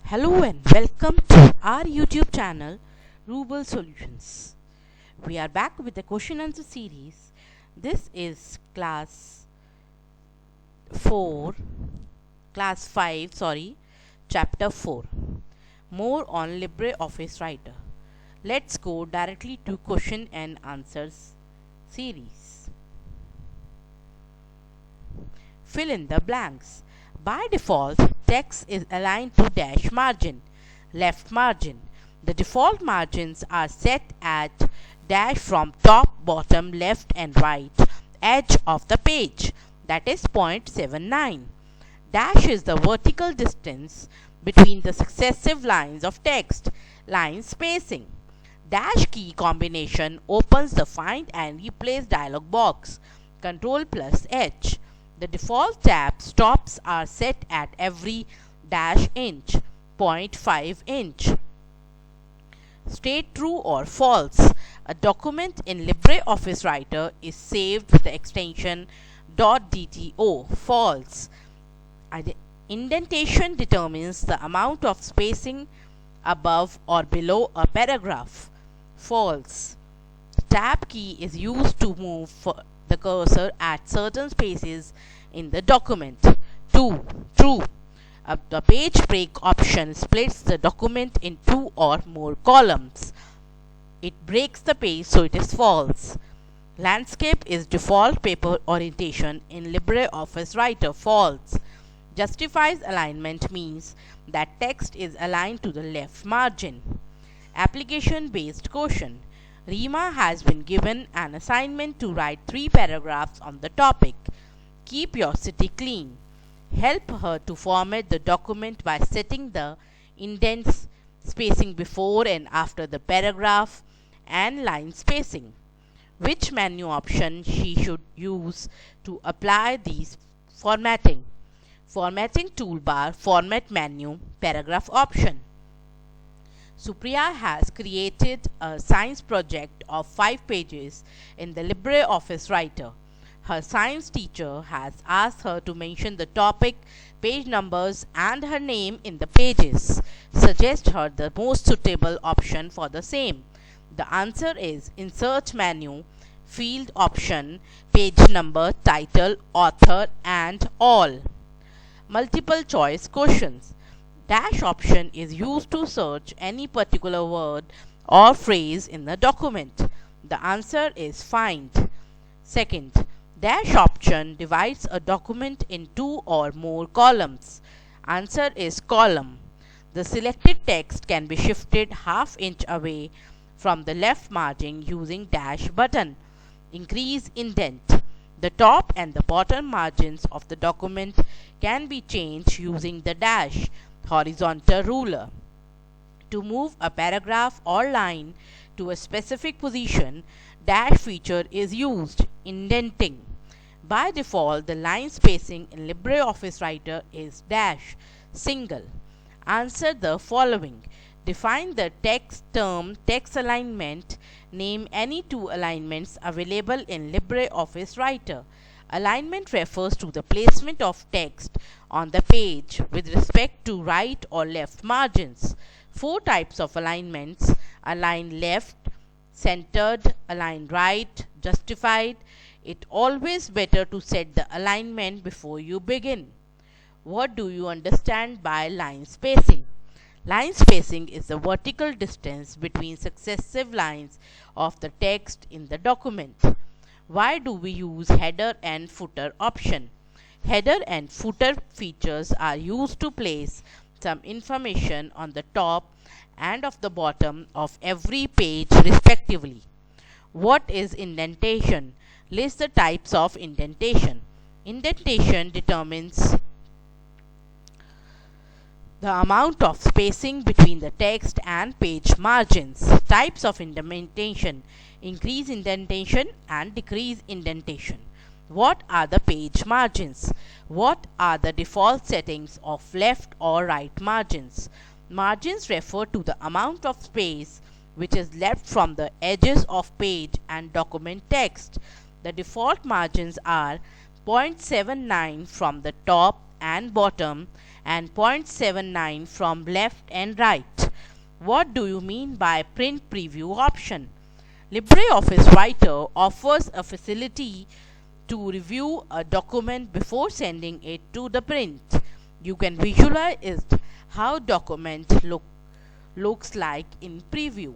Hello and welcome to our YouTube channel Rubel Solutions. We are back with the question answer series. This is class 5, chapter 4. More on LibreOffice Writer. Let's go directly to question and answers series. Fill in the blanks. By default, text is aligned to dash margin, left margin. The default margins are set at dash from top, bottom, left and right edge of the page, that is 0.79. Dash is the vertical distance between the successive lines of text, line spacing. Dash key combination opens the Find and Replace dialog box, Ctrl plus H. The default tab stops are set at every dash inch, 0.5 inch. State true or false. A document in LibreOffice Writer is saved with the extension .dto. False. Indentation determines the amount of spacing above or below a paragraph. False. Tab key is used to move the cursor at certain spaces in the document. 2. True. The page break option splits the document in two or more columns. It breaks the page, so it is false. Landscape is default paper orientation in LibreOffice Writer. False. Justifies alignment means that text is aligned to the left margin. Application based question. Rima has been given an assignment to write 3 paragraphs on the topic, Keep Your City Clean. Help her to format the document by setting the indents, spacing before and after the paragraph, and line spacing. Which menu option she should use to apply these formatting? Formatting toolbar, format menu, paragraph option. Supriya has created a science project of 5 pages in the LibreOffice Writer. Her science teacher has asked her to mention the topic, page numbers and her name in the pages. Suggest her the most suitable option for the same. The answer is in search menu, field option, page number, title, author and all. Multiple choice questions. Dash option is used to search any particular word or phrase in the document. The answer is find. Second, dash option divides a document in 2 or more columns. Answer is column. The selected text can be shifted ½ inch away from the left margin using dash button. Increase indent. The top and the bottom margins of the document can be changed using the dash horizontal ruler. To move a paragraph or line to a specific position, dash feature is used. Indenting. By default, the line spacing in LibreOffice Writer is dash single. Answer the following. Define the text term text alignment. Name any 2 alignments available in LibreOffice Writer. Alignment refers to the placement of text on the page with respect to right or left margins. 4 types of alignments: align left, centered, align right, justified. It's always better to set the alignment before you begin. What do you understand by line spacing? Line spacing is the vertical distance between successive lines of the text in the document. Why do we use header and footer option? Header and footer features are used to place some information on the top and of the bottom of every page respectively. What is indentation? List the types of indentation. Indentation determines the amount of spacing between the text and page margins. Types of indentation: increase indentation and decrease indentation. What are the page margins? What are the default settings of left or right margins? Margins refer to the amount of space which is left from the edges of page and document text. The default margins are 0.79 from the top and bottom and 0.79 from left and right. What do you mean by print preview option? LibreOffice Writer offers a facility to review a document before sending it to the print. You can visualize how document looks like in preview.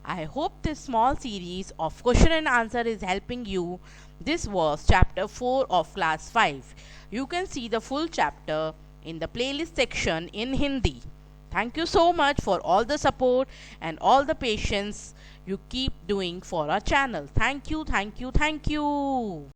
I hope this small series of question and answer is helping you. This was chapter 4 of class 5. You can see the full chapter in the playlist section in Hindi. Thank you so much for all the support and all the patience you keep doing for our channel. Thank you, thank you, thank you.